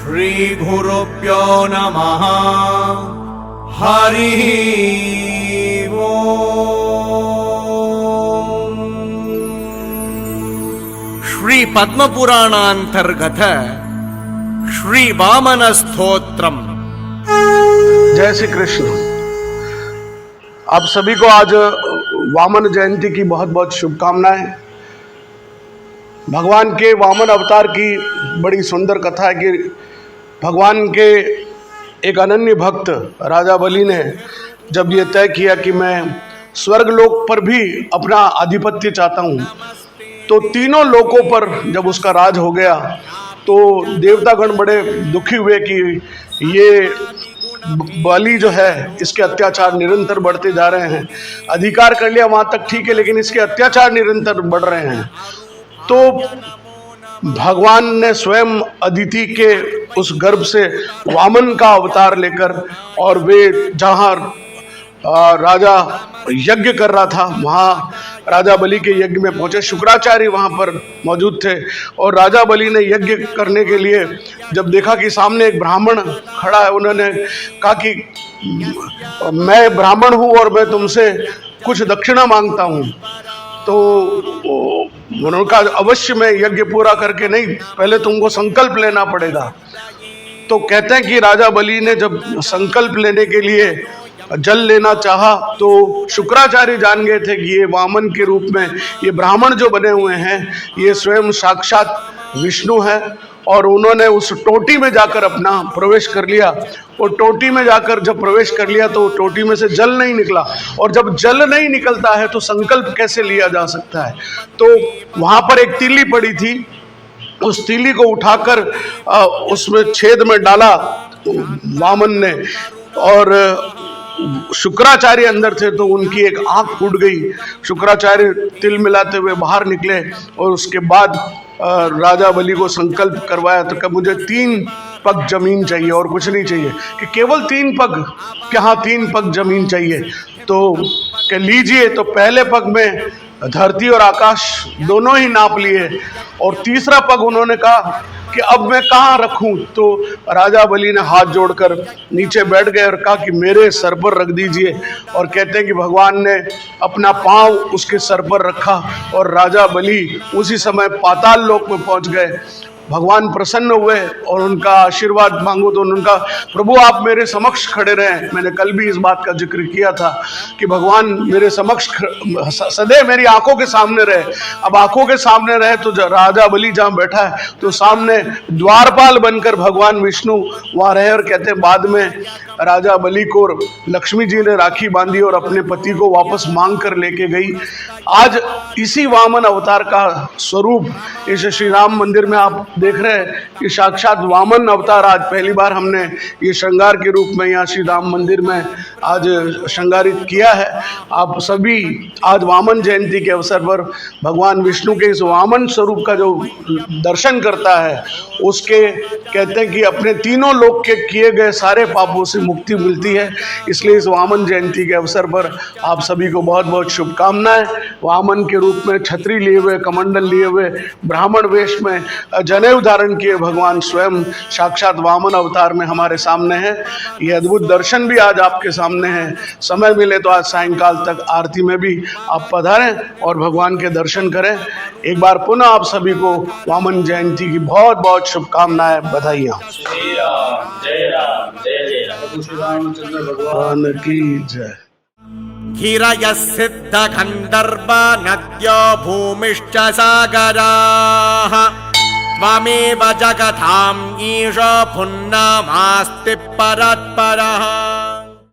श्री गुरुभ्यो नमः। हरि ओम। श्री पद्म पुराणांतर्गत श्री वामन स्तोत्रम। जय श्री कृष्ण। आप सभी को आज वामन जयंती की बहुत बहुत शुभकामनाएं। भगवान के वामन अवतार की बड़ी सुंदर कथा है कि भगवान के एक अनन्य भक्त राजा बलि ने जब ये तय किया कि मैं स्वर्गलोक पर भी अपना आधिपत्य चाहता हूँ, तो तीनों लोकों पर जब उसका राज हो गया तो देवतागण बड़े दुखी हुए कि ये बलि जो है इसके अत्याचार निरंतर बढ़ते जा रहे हैं। अधिकार कर लिया वहाँ तक ठीक है, लेकिन इसके अत्याचार निरंतर बढ़ रहे हैं। तो भगवान ने स्वयं अदिति के उस गर्भ से वामन का अवतार लेकर, और वे जहाँ राजा यज्ञ कर रहा था वहाँ राजा बलि के यज्ञ में पहुंचे। शुक्राचार्य वहाँ पर मौजूद थे और राजा बलि ने यज्ञ करने के लिए जब देखा कि सामने एक ब्राह्मण खड़ा है, उन्होंने कहा कि मैं ब्राह्मण हूँ और मैं तुमसे कुछ दक्षिणा मांगता हूँ। तो उन्होंने कहा अवश्य मैं यज्ञ पूरा करके नहीं, पहले तुमको संकल्प लेना पड़ेगा। तो कहते हैं कि राजा बलि ने जब संकल्प लेने के लिए जल लेना चाहा तो शुक्राचार्य जान गए थे कि ये वामन के रूप में ये ब्राह्मण जो बने हुए हैं ये स्वयं साक्षात विष्णु है। और उन्होंने उस टोटी में जाकर अपना प्रवेश कर लिया, और टोटी में जाकर जब प्रवेश कर लिया तो टोटी में से जल नहीं निकला, और जब जल नहीं निकलता है तो संकल्प कैसे लिया जा सकता है। तो वहाँ पर एक तीली पड़ी थी, उस तीली को उठाकर उसमें छेद में डाला वामन ने, और शुक्राचार्य अंदर थे तो उनकी एक आंख फूट गई। शुक्राचार्य तिल मिलाते हुए बाहर निकले और उसके बाद राजा बलि को संकल्प करवाया तो कहा मुझे 3 पग जमीन चाहिए और कुछ नहीं चाहिए। कि केवल 3 पग? क्या हाँ 3 पग जमीन चाहिए? तो कह लीजिए। तो पहले पग में धरती और आकाश दोनों ही नाप लिए, और तीसरा पग उन्होंने कहा कि अब मैं कहाँ रखूं। तो राजा बलि ने हाथ जोड़कर नीचे बैठ गए और कहा कि मेरे सर पर रख दीजिए। और कहते हैं कि भगवान ने अपना पांव उसके सर पर रखा और राजा बलि उसी समय पाताल लोक में पहुंच गए। भगवान प्रसन्न हुए और उनका आशीर्वाद मांगो तो उनका प्रभु आप मेरे समक्ष खड़े रहें। मैंने कल भी इस बात का जिक्र किया था कि भगवान मेरे समक्ष सदैव मेरी आंखों के सामने रहे। अब आंखों के सामने रहे तो राजा बलि जहाँ बैठा है तो सामने द्वारपाल बनकर भगवान विष्णु वहाँ रहे। और कहते हैं बाद में राजा बलि को लक्ष्मी जी ने राखी बांधी और अपने पति को वापस मांग कर लेके गई। आज इसी वामन अवतार का स्वरूप इस श्री राम मंदिर में आप देख रहे हैं कि साक्षात वामन अवतार आज पहली बार हमने ये श्रृंगार के रूप में यहाँ श्री राम मंदिर में आज श्रृंगारित किया है। आप सभी आज वामन जयंती के अवसर पर भगवान विष्णु के इस वामन स्वरूप का जो दर्शन करता है उसके कहते हैं कि अपने तीनों लोक के किए गए सारे पापों से मुक्ति मिलती है। इसलिए इस वामन जयंती के अवसर पर आप सभी को बहुत बहुत शुभकामनाएं। वामन के रूप में छतरी लिए हुए, कमंडल लिए हुए, ब्राह्मण वेश में जनेऊ धारण किए भगवान स्वयं साक्षात वामन अवतार में हमारे सामने हैं। ये अद्भुत दर्शन भी आज आपके सामने है। समय मिले तो आज सायंकाल तक आरती में भी आप पधारें और भगवान के दर्शन करें। एक बार पुनः आप सभी को वामन जयंती की बहुत बहुत शुभकामनाएं, बधाइयाँ। भगवान की जय। गिरयः सिद्ध गन्धर्व नद्यो भूमिश्च सागराः त्वमेव जगताम् ईश पुन्नमास्ति परत्परः।